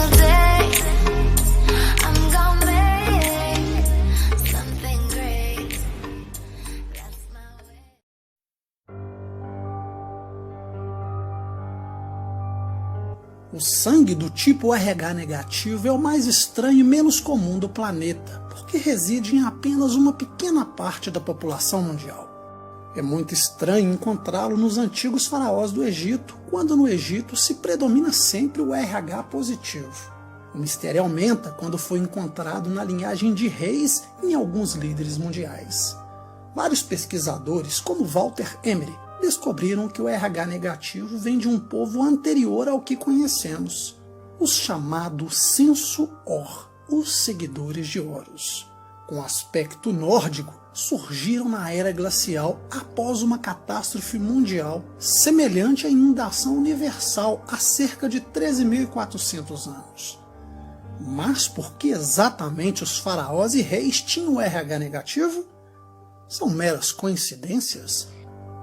single day. I'm gonna make something great. That's my way. O sangue do tipo RH negativo é o mais estranho e menos comum do planeta, porque reside em apenas uma pequena parte da população mundial. É muito estranho encontrá-lo nos antigos faraós do Egito, quando no Egito se predomina sempre o RH positivo. O mistério aumenta quando foi encontrado na linhagem de reis em alguns líderes mundiais. Vários pesquisadores, como Walter Emery, descobriram que o RH negativo vem de um povo anterior ao que conhecemos, os chamados Sensu-Or, os seguidores de Horus. Com aspecto nórdico, surgiram na era glacial após uma catástrofe mundial semelhante à inundação universal há cerca de 13.400 anos. Mas por que exatamente os faraós e reis tinham RH negativo? São meras coincidências?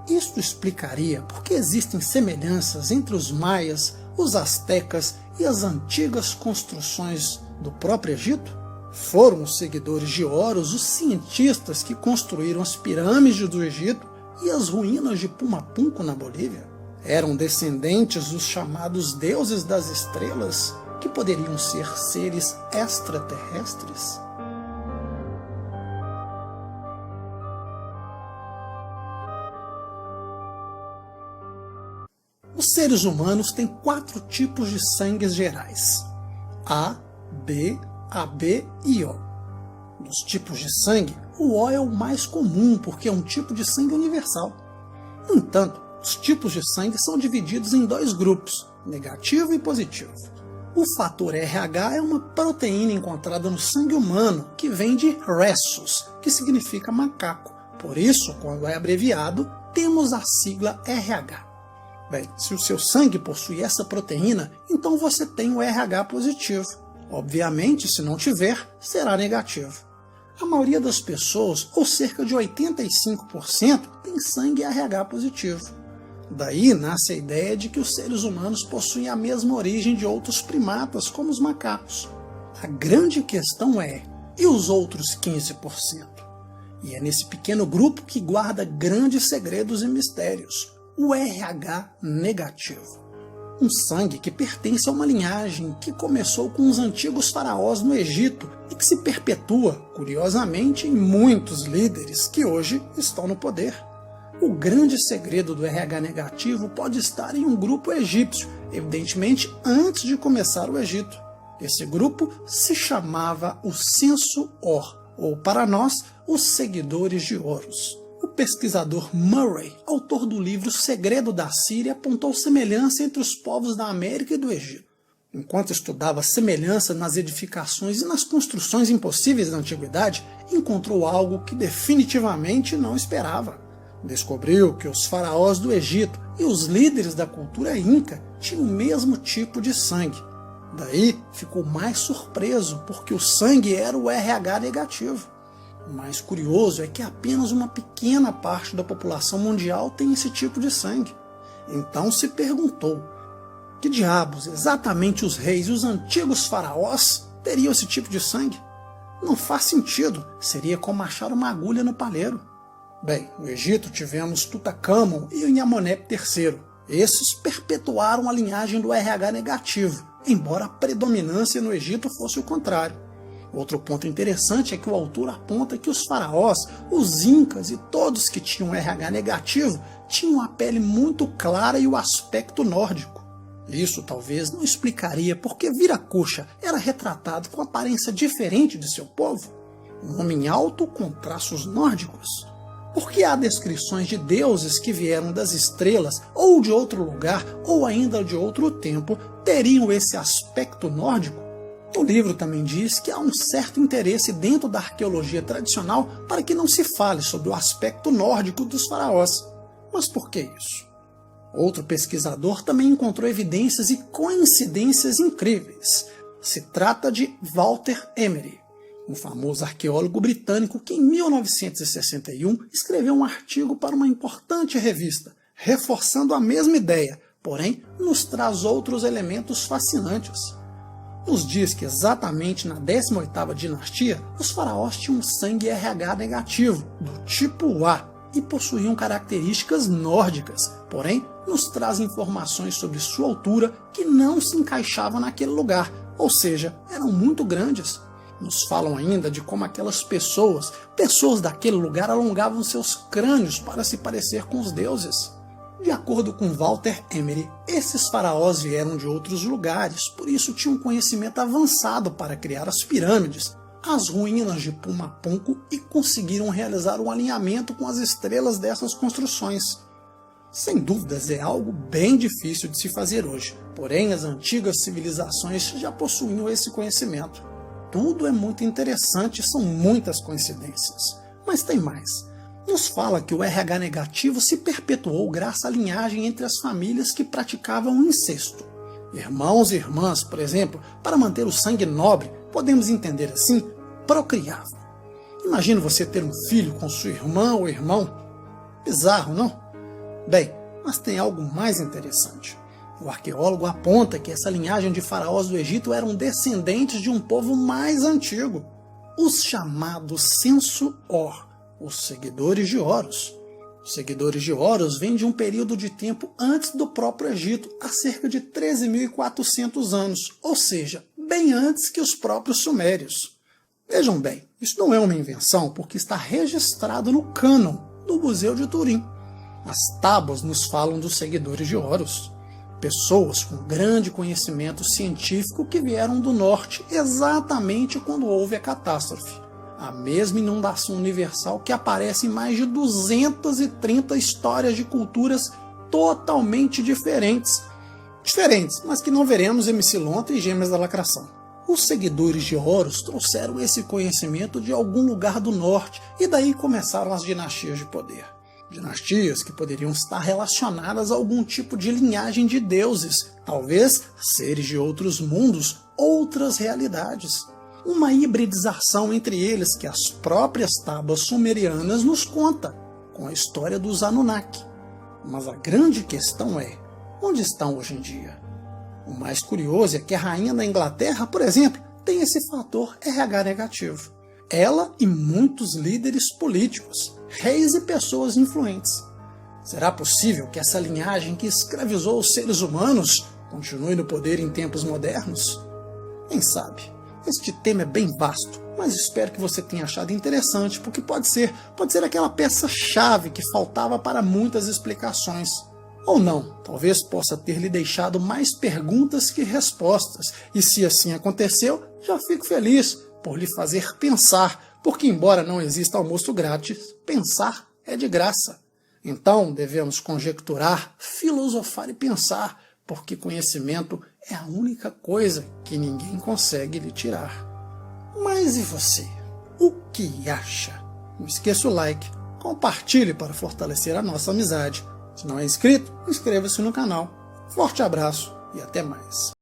Isto explicaria por que existem semelhanças entre os maias, os astecas e as antigas construções do próprio Egito? Foram os seguidores de Horus os cientistas que construíram as pirâmides do Egito e as ruínas de Pumapunco na Bolívia? Eram descendentes dos chamados deuses das estrelas, que poderiam ser seres extraterrestres? Os seres humanos têm 4 tipos de sangues gerais: A, B, AB e O. Dos tipos de sangue, o O é o mais comum porque é um tipo de sangue universal. No entanto, os tipos de sangue são divididos em 2 grupos, negativo e positivo. O fator RH é uma proteína encontrada no sangue humano que vem de Rhesus, que significa macaco. Por isso, quando é abreviado, temos a sigla RH. Bem, se o seu sangue possui essa proteína, então você tem o RH positivo. Obviamente, se não tiver, será negativo. A maioria das pessoas, ou cerca de 85%, tem sangue RH positivo. Daí nasce a ideia de que os seres humanos possuem a mesma origem de outros primatas, como os macacos. A grande questão é, e os outros 15%? E é nesse pequeno grupo que guarda grandes segredos e mistérios. O RH negativo. Um sangue que pertence a uma linhagem que começou com os antigos faraós no Egito e que se perpetua, curiosamente, em muitos líderes que hoje estão no poder. O grande segredo do RH negativo pode estar em um grupo egípcio, evidentemente antes de começar o Egito. Esse grupo se chamava o Sensu-Or, ou para nós, os seguidores de Horus. O pesquisador Murray, autor do livro Segredo da Síria, apontou semelhança entre os povos da América e do Egito. Enquanto estudava a semelhança nas edificações e nas construções impossíveis da antiguidade, encontrou algo que definitivamente não esperava. Descobriu que os faraós do Egito e os líderes da cultura inca tinham o mesmo tipo de sangue. Daí ficou mais surpreso, porque o sangue era o RH negativo. O mais curioso é que apenas uma pequena parte da população mundial tem esse tipo de sangue. Então se perguntou, que diabos exatamente os reis e os antigos faraós teriam esse tipo de sangue? Não faz sentido, seria como achar uma agulha no palheiro. Bem, no Egito tivemos Tutankhamon e o Nhamonep III. Esses perpetuaram a linhagem do RH negativo, embora a predominância no Egito fosse o contrário. Outro ponto interessante é que o autor aponta que os faraós, os incas e todos que tinham RH negativo tinham a pele muito clara e o aspecto nórdico. Isso talvez não explicaria por que Viracocha era retratado com aparência diferente de seu povo, um homem alto com traços nórdicos. Porque há descrições de deuses que vieram das estrelas ou de outro lugar ou ainda de outro tempo teriam esse aspecto nórdico? O livro também diz que há um certo interesse dentro da arqueologia tradicional para que não se fale sobre o aspecto nórdico dos faraós. Mas por que isso? Outro pesquisador também encontrou evidências e coincidências incríveis. Se trata de Walter Emery, um famoso arqueólogo britânico que em 1961 escreveu um artigo para uma importante revista, reforçando a mesma ideia, porém nos traz outros elementos fascinantes. nos diz que exatamente na 18ª dinastia, os faraós tinham sangue RH negativo, do tipo A, e possuíam características nórdicas, porém nos traz informações sobre sua altura que não se encaixavam naquele lugar, ou seja, eram muito grandes. Nos falam ainda de como aquelas pessoas daquele lugar alongavam seus crânios para se parecer com os deuses. De acordo com Walter Emery, esses faraós vieram de outros lugares, por isso tinham um conhecimento avançado para criar as pirâmides, as ruínas de Pumapunku e conseguiram realizar um alinhamento com as estrelas dessas construções. Sem dúvidas é algo bem difícil de se fazer hoje, porém as antigas civilizações já possuíam esse conhecimento. Tudo é muito interessante, são muitas coincidências. Mas tem mais. Nos fala que o RH negativo se perpetuou graças à linhagem entre as famílias que praticavam o incesto. Irmãos e irmãs, por exemplo, para manter o sangue nobre, podemos entender assim, procriavam. Imagina você ter um filho com sua irmã ou irmão. Bizarro, não? Bem, mas tem algo mais interessante. O arqueólogo aponta que essa linhagem de faraós do Egito eram descendentes de um povo mais antigo, os chamados Sensu-Or, os seguidores de Horus. Os seguidores de Horus vêm de um período de tempo antes do próprio Egito, há cerca de 13.400 anos, ou seja, bem antes que os próprios sumérios. Vejam bem, isso não é uma invenção porque está registrado no cânon do Museu de Turim. As tábuas nos falam dos seguidores de Horus, pessoas com grande conhecimento científico que vieram do norte exatamente quando houve a catástrofe. A mesma inundação universal que aparece em mais de 230 histórias de culturas totalmente diferentes, mas que não veremos em Epsilonta e Gêmeas da Lacração. Os seguidores de Horus trouxeram esse conhecimento de algum lugar do norte e daí começaram as dinastias de poder. Dinastias que poderiam estar relacionadas a algum tipo de linhagem de deuses, talvez seres de outros mundos, outras realidades. Uma hibridização entre eles que as próprias tábuas sumerianas nos contam, com a história dos Anunnaki. Mas a grande questão é, onde estão hoje em dia? O mais curioso é que a rainha da Inglaterra, por exemplo, tem esse fator RH negativo. Ela e muitos líderes políticos, reis e pessoas influentes. Será possível que essa linhagem que escravizou os seres humanos continue no poder em tempos modernos? Quem sabe? Este tema é bem vasto, mas espero que você tenha achado interessante, porque pode ser aquela peça-chave que faltava para muitas explicações. Ou não, talvez possa ter lhe deixado mais perguntas que respostas, e se assim aconteceu, já fico feliz por lhe fazer pensar, porque embora não exista almoço grátis, pensar é de graça. Então devemos conjecturar, filosofar e pensar, porque conhecimento é a única coisa que ninguém consegue lhe tirar. Mas e você? O que acha? Não esqueça o like, compartilhe para fortalecer a nossa amizade. Se não é inscrito, inscreva-se no canal. Forte abraço e até mais.